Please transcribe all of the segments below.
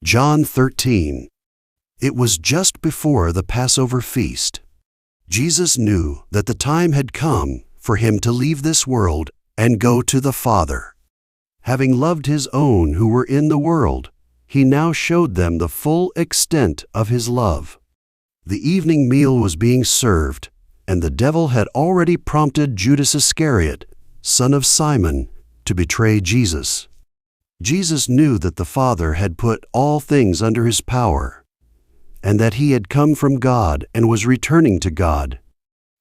John 13. It was just before the Passover feast. Jesus knew that the time had come for him to leave this world and go to the Father. Having loved his own who were in the world, he now showed them the full extent of his love. The evening meal was being served, and the devil had already prompted Judas Iscariot, son of Simon, to betray Jesus. Jesus knew that the Father had put all things under his power, and that he had come from God and was returning to God.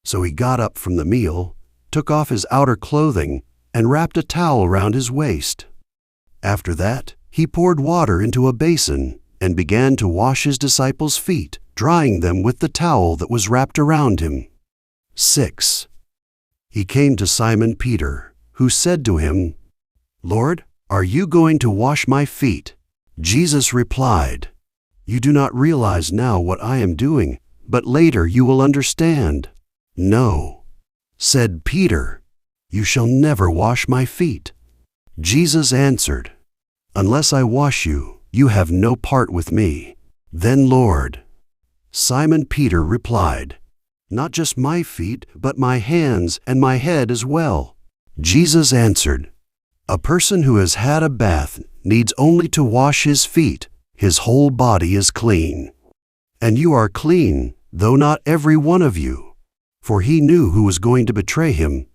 So he got up from the meal, took off his outer clothing, and wrapped a towel around his waist. After that, he poured water into a basin and began to wash his disciples' feet, drying them with the towel that was wrapped around him. 6. He came to Simon Peter, who said to him, "Lord, are you going to wash my feet?" Jesus replied, "You do not realize now what I am doing, but later you will understand." "No," said Peter, "you shall never wash my feet." Jesus answered, "Unless I wash you, you have no part with me." "Then, Lord," Simon Peter replied, "not just my feet, but my hands and my head as well." Jesus answered, "A person who has had a bath needs only to wash his feet. His whole body is clean. And you are clean, though not every one of you." For he knew who was going to betray him,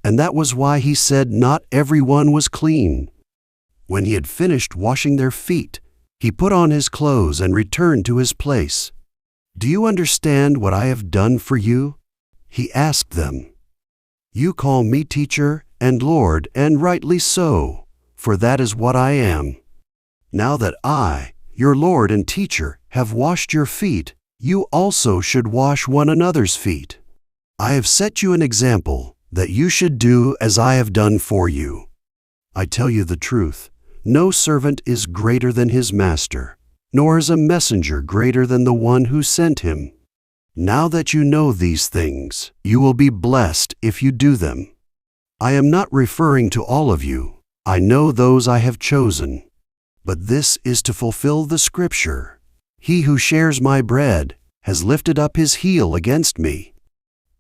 and that was why he said not everyone was clean. When he had finished washing their feet, he put on his clothes and returned to his place. "Do you understand what I have done for you?" he asked them. "You call me teacher and Lord, and rightly so, for that is what I am. Now that I, your Lord and teacher, have washed your feet, you also should wash one another's feet. I have set you an example that you should do as I have done for you. I tell you the truth, no servant is greater than his master, nor is a messenger greater than the one who sent him. Now that you know these things, you will be blessed if you do them. I am not referring to all of you. I know those I have chosen. But this is to fulfill the scripture. He who shares my bread has lifted up his heel against me.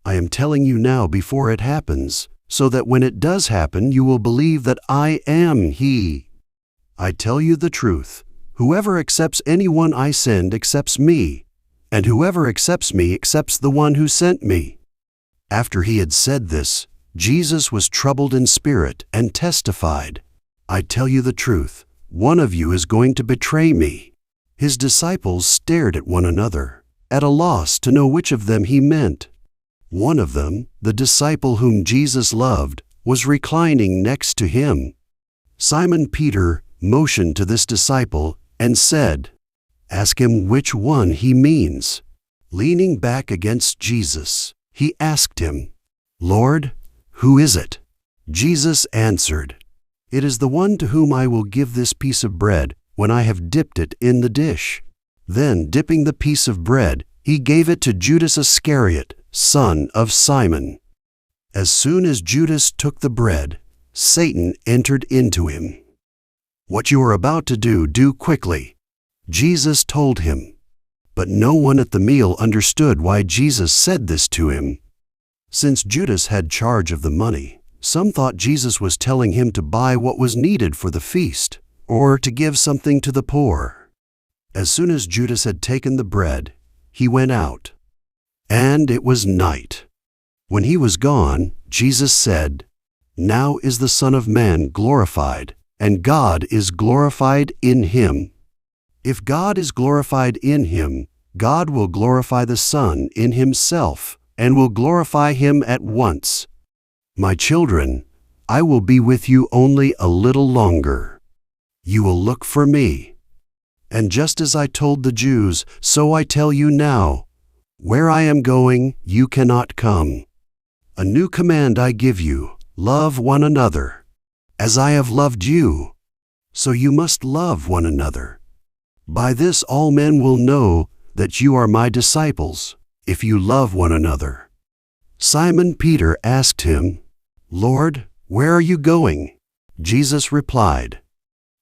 I am telling you now before it happens, so that when it does happen you will believe that I am he. I tell you the truth, whoever accepts anyone I send accepts me, and whoever accepts me accepts the one who sent me." After he had said this, Jesus was troubled in spirit and testified, "I tell you the truth, one of you is going to betray me." His disciples stared at one another, at a loss to know which of them he meant. One of them, the disciple whom Jesus loved, was reclining next to him. Simon Peter motioned to this disciple and said, "Ask him which one he means." Leaning back against Jesus, he asked him, "Lord, who is it?" Jesus answered, "It is the one to whom I will give this piece of bread when I have dipped it in the dish." Then, dipping the piece of bread, he gave it to Judas Iscariot, son of Simon. As soon as Judas took the bread, Satan entered into him. "What you are about to do, do quickly," Jesus told him. But no one at the meal understood why Jesus said this to him. Since Judas had charge of the money, some thought Jesus was telling him to buy what was needed for the feast, or to give something to the poor. As soon as Judas had taken the bread, he went out. And it was night. When he was gone, Jesus said, "Now is the Son of Man glorified, and God is glorified in him. If God is glorified in him, God will glorify the Son in himself, and will glorify him at once. My children, I will be with you only a little longer. You will look for me. And just as I told the Jews, so I tell you now, where I am going, you cannot come. A new command I give you, love one another. As I have loved you, so you must love one another. By this all men will know that you are my disciples, if you love one another." Simon Peter asked him, "Lord, where are you going?" Jesus replied,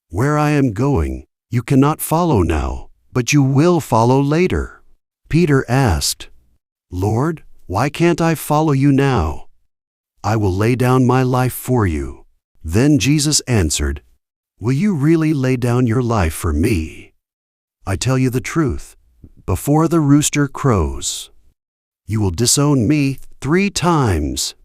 "Where I am going, You cannot follow now, but you will follow later." Peter asked, "Lord, why can't I follow you now? I will lay down my life for you." Then Jesus answered, "Will you really lay down your life for me? I tell you the truth, before the rooster crows, you will disown me 3 times."